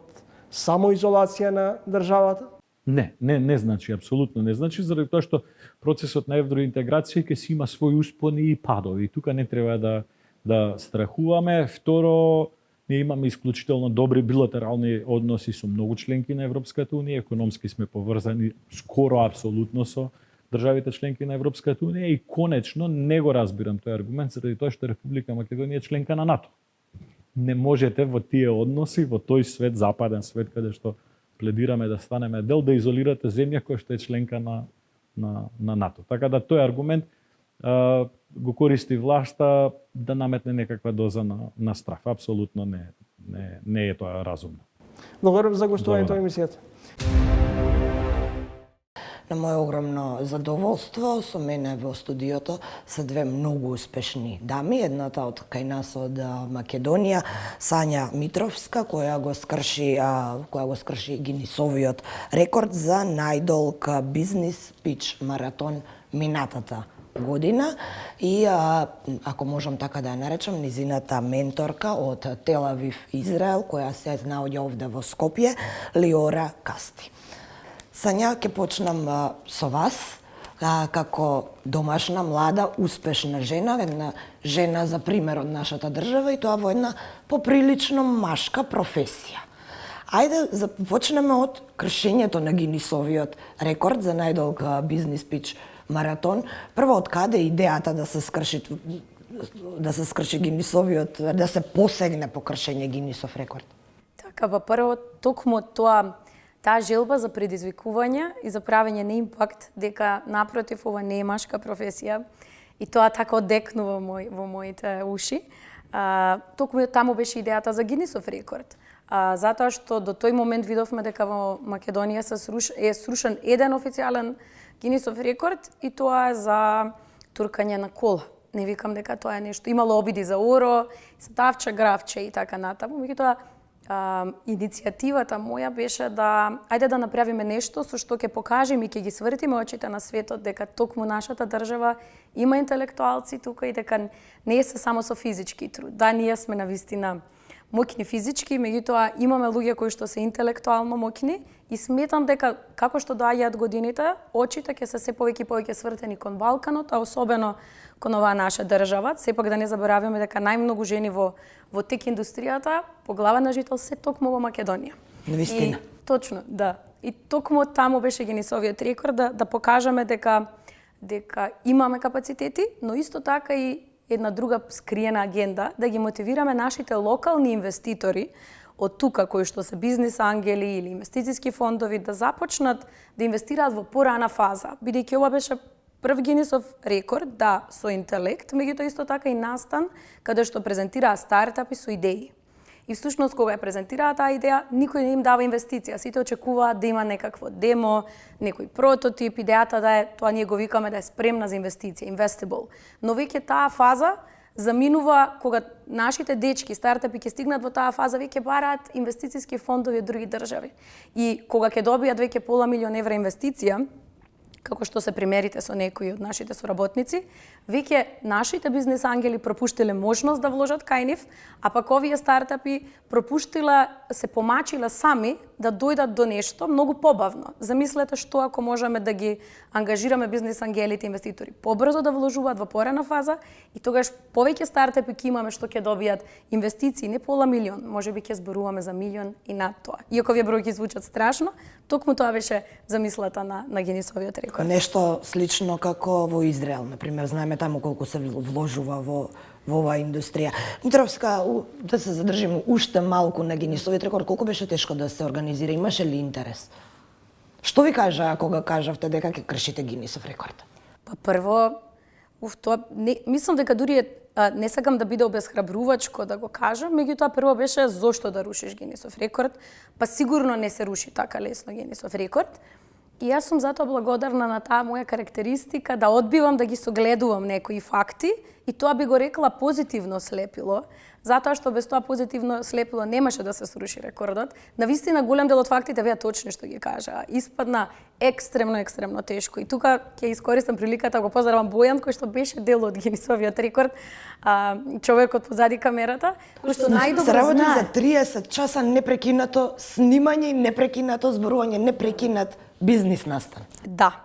самоизолација на државата? Не значи, апсолутно не значи, заради тоа што процесот на евроинтеграција ќе си има своји успони и падови. Тука не треба да страхуваме. Второ, ние имаме исклучително добри билатерални односи со многу членки на Европската унија, економски сме поврзани скоро апсолутно со државите членки на Европската унија и конечно не го разбирам тој аргумент заради тоа што Република Македонија е членка на НАТО. Не можете во тие односи, во тој свет, западен свет, каде што пледираме да станеме дел, да изолирате земја која што е членка на НАТО. Така да тој аргумент го користи власта да наметне некаква доза на страх. Апсолутно не е тоа разумно. Благодарам за гостувањето во емисијата. На моје огромно задоволство, со мене во студиото се две многу успешни дами. Едната од кај нас од Македонија, Сања Митровска, која го скрши Гинисовиот рекорд за најдолг бизнис пич маратон минатата година и ако можам така да ја наречам, низината менторка од Тел Авив, Израел, која се наоѓа овде во Скопје, Лиора Касти. Сања, ќе почнам со вас, како домашна, млада, успешна жена, една жена за пример од нашата држава и тоа во една поприлично машка професија. Ајде, започнеме од кршењето на Гинисовиот рекорд за најдолг бизнис пич маратон. Прво, од каде идејата да се скрши Гинисовиот, да се посегне по кршење Гинисов рекорд? Така, прво, токму таа желба за предизвикување и за правење на импакт, дека напротив ова не е машка професија и тоа така одекнува во моите уши. Токму таму беше идејата за Гинисов рекорд. Затоа што до тој момент видовме дека во Македонија е срушен еден официјален Гинисов рекорд и тоа е за туркање на кола. Не викам дека тоа е нешто. Имало обиди за оро, ставче, гравче и така натаму. Меѓутоа, иницијативата моја беше да ајде да направиме нешто со што ќе покажеме и ќе ги свртиме очите на светот дека токму нашата држава има интелектуалци тука и дека не е се само со физички труд. Да, ние сме навистина моќни физички, меѓутоа имаме луѓе кои што се интелектуално моќни и сметам дека како што доаѓаат годините, очите ќе се повеќе и повеќе свртени кон Балканот, а особено кон оваа наша држава. Сепак да не забораваме дека најмногу жени во тек индустријата по глава на жител се токму во Македонија. Навистина. Точно, да. И токму таму беше Гинисовиот рекорд да покажеме дека имаме капацитети, но исто така и една друга скриена агенда, да ги мотивираме нашите локални инвеститори од тука, кои што се бизнис ангели или инвестициски фондови, да започнат да инвестираат во порана фаза, бидејќи ова беше прв Гинисов рекорд, да, со интелект, меѓутоа исто така и настан, каде што презентираа стартапи со идеи. И всушност кога ја презентираа таа идеја, никој не им дава инвестиција, сите очекуваат да има некакво демо, некој прототип, идејата да е, тоа ние го викаме да е спремна за инвестиција, investable. Но веќе таа фаза заминува кога нашите дечки, стартапи ќе стигнат во таа фаза, веќе бараат инвестициски фондови од други држави. И кога ќе добијат веќе пола милион евра инвестиција, како што се примерите со некои од нашите соработници, веќе нашите бизнес ангели пропуштиле можност да вложат кај нив, а пак овие стартапи се помачиле сами да дојдат до нешто многу побавно. Замислете што ако можеме да ги ангажираме бизнес ангелите инвеститори побрзо да вложуваат во порана фаза и тогаш повеќе стартапи ќе имаме што ќе добијат инвестиции, не пола милион, можеби ќе зборуваме за милион и над тоа. Иако овие бројки звучат страшно, токму тоа беше замислата на Гинисовиот рекорд. Нешто слично како во Израел, например, знаеме таму колку се вложува во оваа индустрија. Митровска, да се задржиме уште малку на Гинисовиот рекорд, колку беше тешко да се организира, имаше ли интерес? Што ви кажа кога кажавте дека ќе кршите Гинисов рекорд? Прво, мислам дека дури не сакам да биде обесхрабрувачко да го кажам, меѓутоа прво беше зошто да рушиш Гинисов рекорд, па сигурно не се руши така лесно Гинисов рекорд. И јас сум затоа благодарна на таа моја карактеристика да одбивам да ги согледувам некои факти и тоа би го рекла позитивно слепило, затоа што без тоа позитивно слепило немаше да се сруши рекордот. Навистина голем дел од фактите беа точни што ги кажа. Испадна екстремно тешко. И тука ќе искористам приликата, го поздравам Бојан кој што беше дел од Гинисовиот рекорд, човекот позади камерата, кој што Се најдобро работи знае. за 30 часа непрекинато снимање, непрекинато зборување, непрекинат бизнис настан. Да,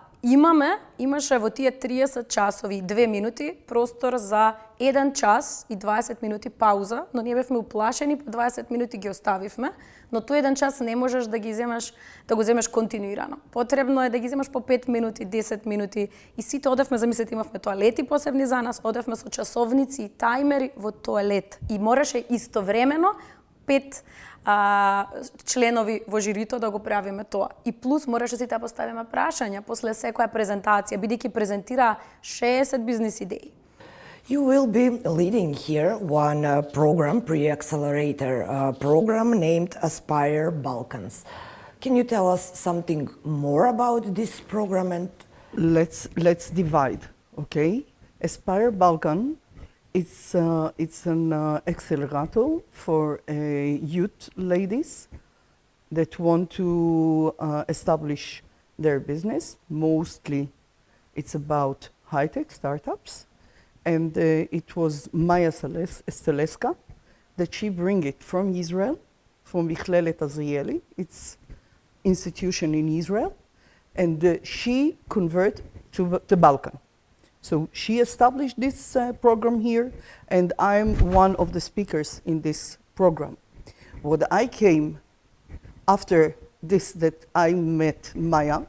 имаше во тие 30 часови и 2 минути простор за 1 час и 20 минути пауза, но ние бевме уплашени, по 20 минути ги оставивме, но тој 1 час не можеш да го земеш континуирано. Потребно е да ги земеш по 5 минути, 10 минути и сите одевме, замислете, имавме тоалети посебни за нас, одевме со часовници и тајмери во тоалет и мораше истовремено 5 членови во жирито да го правиме тоа. И плюс мораше сите да поставиме прашања после секоја презентација, бидејќи презентира 60 бизнис идеи. You will be leading here one program, pre-accelerator program named Aspire Balkans. Can you tell us something more about this program? And Let's divide, okay? Aspire Balkan, it's an accelerator for youth ladies that want to establish their business. Mostly, it's about high-tech startups. And it was Maya Steleska that she bring it from Israel, from Michlelet Azrieli. It's institution in Israel. And she convert to the Balkan. So she established this program here, and I'm one of the speakers in this program. What I came after this, that I met Maya,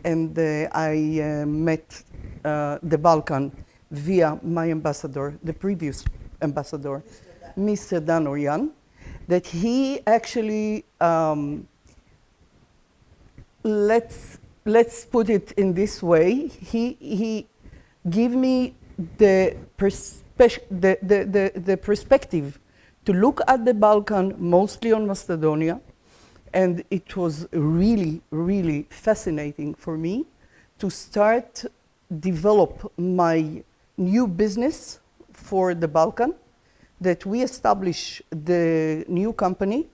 and I met the Balkan via my ambassador, the previous ambassador, Mr. Dan Orjan, that he actually, let's put it in this way, he gave me the perspective to look at the Balkan, mostly on Macedonia, and it was really, really fascinating for me to start develop my new business for the Balkan, that we established the new company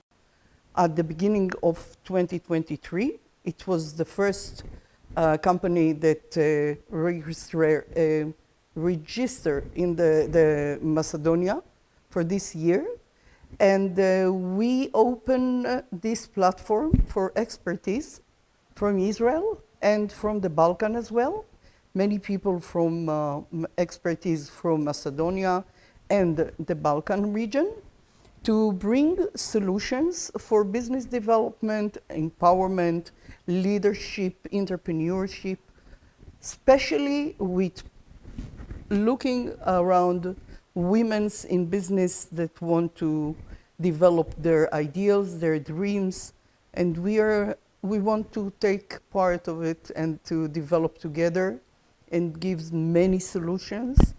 at the beginning of 2023. It was the first company that registered in the Macedonia for this year. And we open this platform for expertise from Israel and from the Balkan as well. Many people from expertise from Macedonia and the Balkan region to bring solutions for business development, empowerment, leadership, entrepreneurship, especially with looking around women's in business that want to develop their ideals, their dreams, and we want to take part of it and to develop together and gives many solutions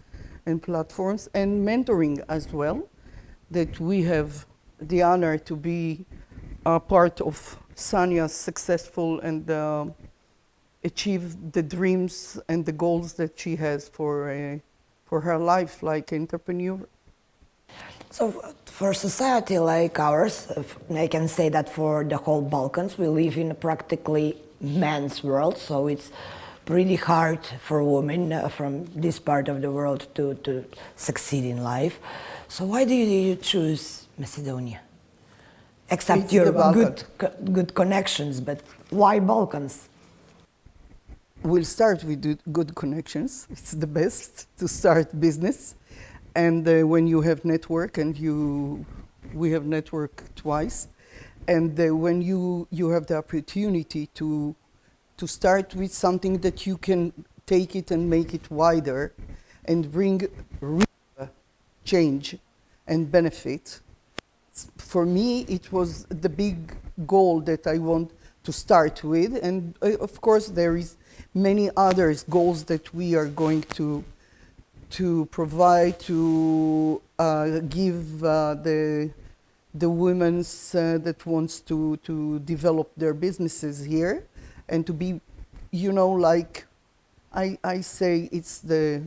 and platforms and mentoring as well, that we have the honor to be a part of Sanya's successful and achieve the dreams and the goals that she has for her life like entrepreneur. so for society like ours, I can say that for the whole Balkans, we live in a practically man's world, so it's pretty hard for women from this part of the world to succeed in life. So why do you choose Macedonia? Except It's your the Balkan. good connections, but why Balkans? We'll start with good connections. It's the best to start business. And when you have network, and we have network twice, and when you have the opportunity to start with something that you can take it and make it wider and bring real change and benefit. For me, it was the big goal that I want to start with. And of course, there is many other goals that we are going to provide, to give the women that wants to develop their businesses here, and to be, like I say, it's the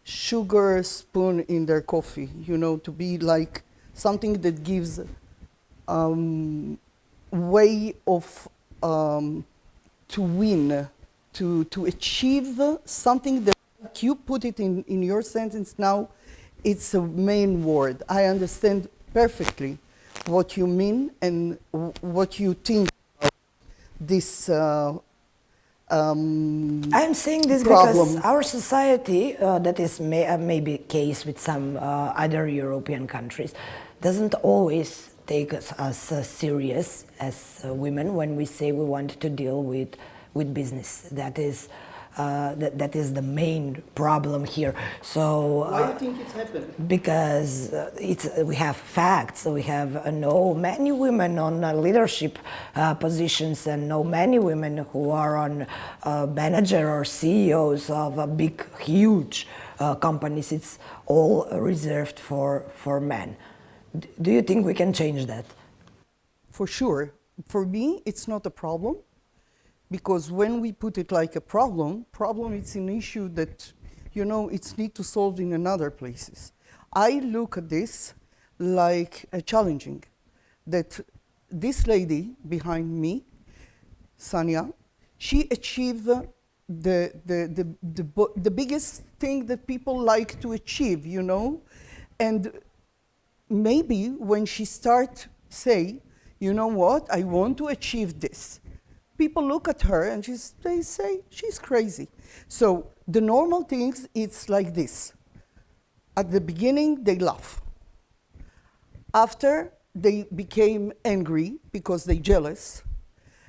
sugar spoon in their coffee, to be like something that gives way of to win, to achieve something that, like you put it in your sentence now, it's a main word. I understand perfectly what you mean and what you think about this I'm saying this problem. because our society, that is maybe case with some other European countries, doesn't always take us serious as women when we say we want to deal with business. That is that is the main problem here. So Why do you think it's happened? because we have facts. We have no many women on leadership positions and no many women who are on manager or CEOs of big, huge companies. It's all reserved for men. Do you think we can change that? For sure. For me, it's not a problem, because when we put it like a problem, it's an issue that, you know, it's need to solve in another places. I look at this like a challenging, that this lady behind me, Sanya, she achieved the biggest thing that people like to achieve, you know, and maybe when she start say, you know what, I want to achieve this, people look at her and they say she's crazy. So the normal things, it's like this. At the beginning, they laugh. After, they became angry because they jealous.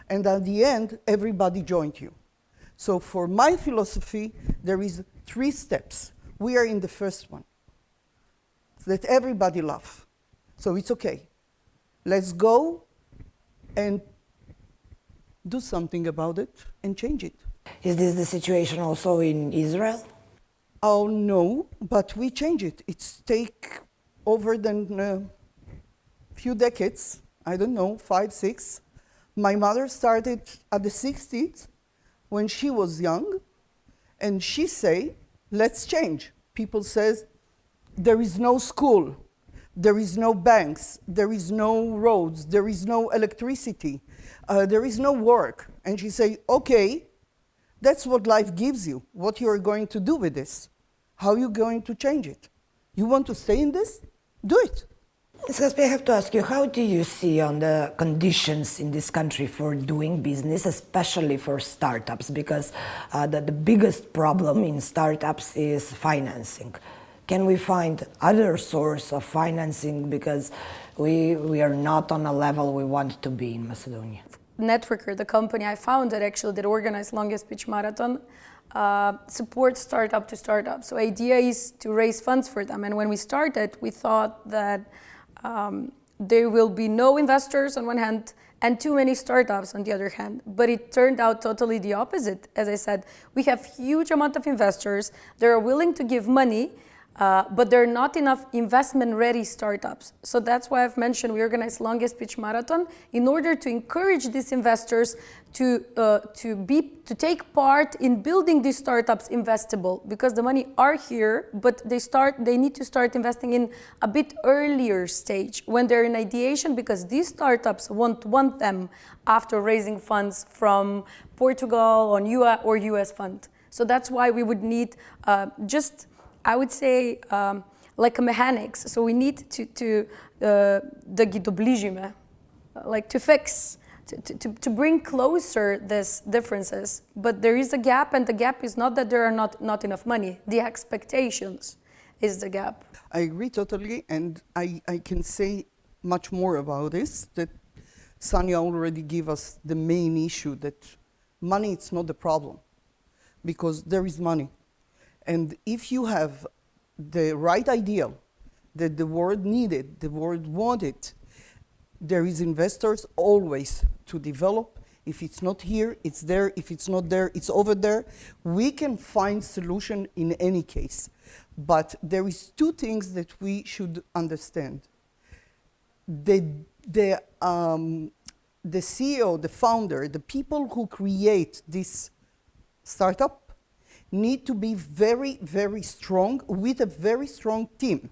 And at the end, everybody joined you. So for my philosophy, there is 3 steps. We are in the first one. That everybody laugh. So it's okay. Let's go and do something about it and change it. Is this the situation also in Israel? Oh no, but we change it. It's take over than few decades, I don't know, 5, 6. My mother started at the 60s when she was young, and she say, let's change. People says, there is no school, there is no banks, there is no roads, there is no electricity, there is no work. And she say, okay, that's what life gives you. What you are going to do with this? How are you going to change it? You want to stay in this? Do it. Ms. Caspi, I have to ask you, how do you see on the conditions in this country for doing business, especially for startups? Because the biggest problem in startups is financing. Can we find other source of financing, because we are not on a level we want to be in Macedonia? Networker, the company I founded actually that organized Longest Pitch Marathon, supports startup to startup. So idea is to raise funds for them. And when we started, we thought that there will be no investors on one hand and too many startups on the other hand. But it turned out totally the opposite. As I said, we have huge amount of investors. They are willing to give money, but there are not enough investment-ready startups. So that's why I've mentioned we organized Longest Pitch Marathon in order to encourage these investors to take part in building these startups investable, because the money are here, but they need to start investing in a bit earlier stage when they're in ideation, because these startups won't want them after raising funds from Portugal or US fund. So that's why we would need I would say like a mechanics. So we need to like to fix, to bring closer these differences. But there is a gap, and the gap is not that there are not enough money. The expectations is the gap. I agree totally, and I can say much more about this, that Sanya already gave us the main issue, that money is not the problem, because there is money. And if you have the right ideal that the world needed, the world wanted, there is investors always to develop. If it's not here, it's there. If it's not there, it's over there. We can find solution in any case. But there is 2 things that we should understand. The CEO, the founder, the people who create this startup need to be very, very strong, with a very strong team.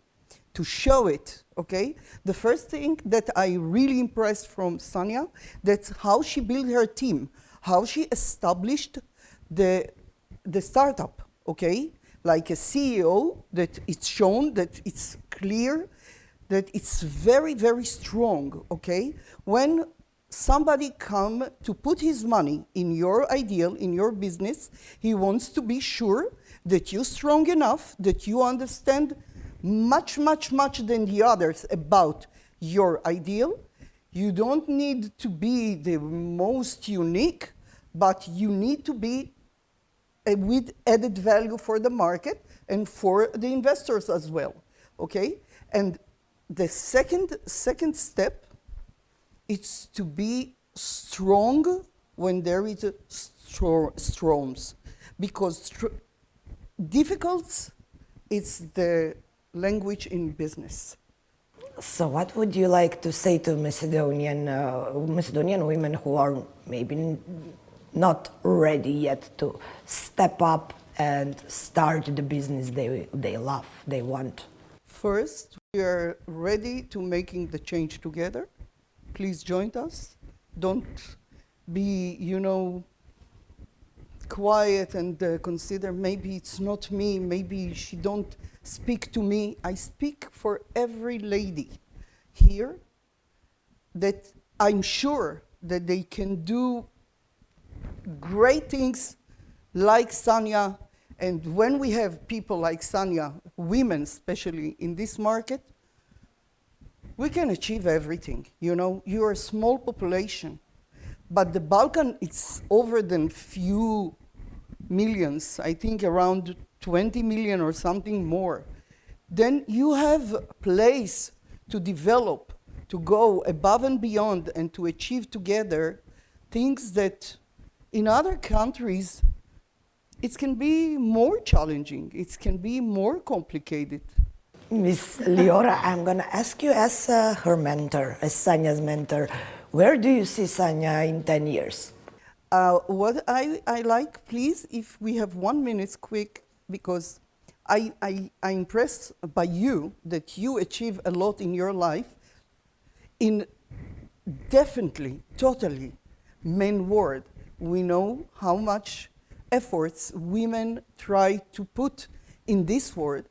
to show it, okay? The first thing that I really impressed from Sanya, that's how she built her team, how she established the startup, okay? Like a CEO, that it's shown, that it's clear, that it's very, very strong, okay? When somebody come to put his money in your ideal, in your business, he wants to be sure that you're strong enough, that you understand much, much, much than the others about your ideal. You don't need to be the most unique, but you need to be with added value for the market and for the investors as well, okay? And the second step, it's to be strong when there is a storms, because difficult is the language in business. So what would you like to say to Macedonian women who are maybe not ready yet to step up and start the business they love, they want? First, we are ready to making the change together. Please join us. Don't be, quiet and consider maybe it's not me, maybe she don't speak to me. I speak for every lady here that I'm sure that they can do great things like Sanya. And when we have people like Sanya, women especially in this market, we can achieve everything. You're a small population, but the Balkan, it's over than few millions, I think around 20 million or something more. Then you have a place to develop, to go above and beyond, and to achieve together things that in other countries, it can be more challenging, it can be more complicated. Miss Liora, I'm going to ask you as her mentor, as Sanya's mentor, where do you see Sanya in 10 years? What I like, please, if we have 1 minute quick, because I'm impressed by you that you achieve a lot in your life in definitely, totally main world. We know how much efforts women try to put in this world.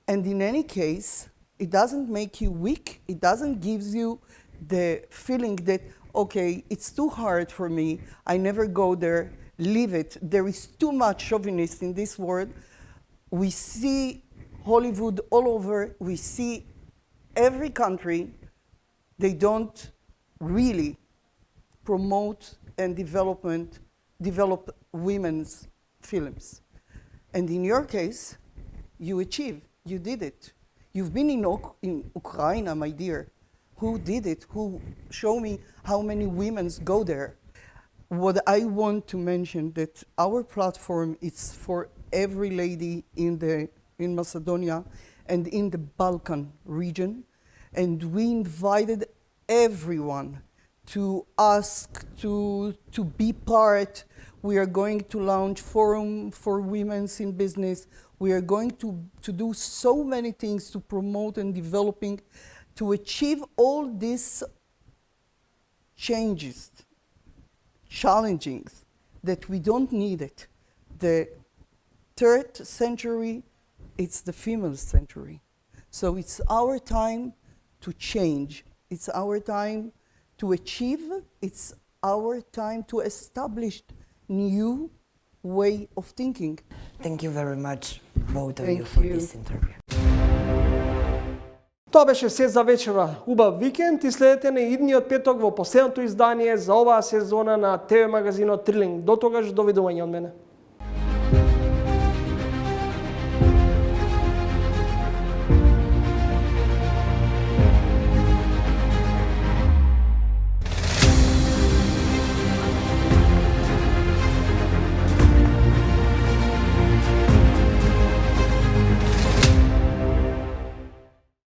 And in any case, it doesn't make you weak. It doesn't give you the feeling that, okay, it's too hard for me. I never go there. Leave it. There is too much chauvinist in this world. We see Hollywood all over. We see every country. They don't really promote and develop women's films. And in your case, you achieve. You did it. You've been in Ukraine, my dear. Who did it? Who show me how many women go there? What I want to mention that our platform is for every lady in Macedonia and in the Balkan region, and we invited everyone to ask to be part. We are going to launch forum for women in business. We are going to do so many things to promote and developing, to achieve all these changes, challengings, that we don't need it. The third century, it's the female century. So it's our time to change. It's our time to achieve. It's our time to establish new way of thinking. Thank you very much, both of Thank you, for you. this interview. Тоа беше се за вечера. Убав викенд и следете на идниот петок во последното издание за оваа сезона на ТВ магазинот Трилинг. До тогаш, довидување од мене.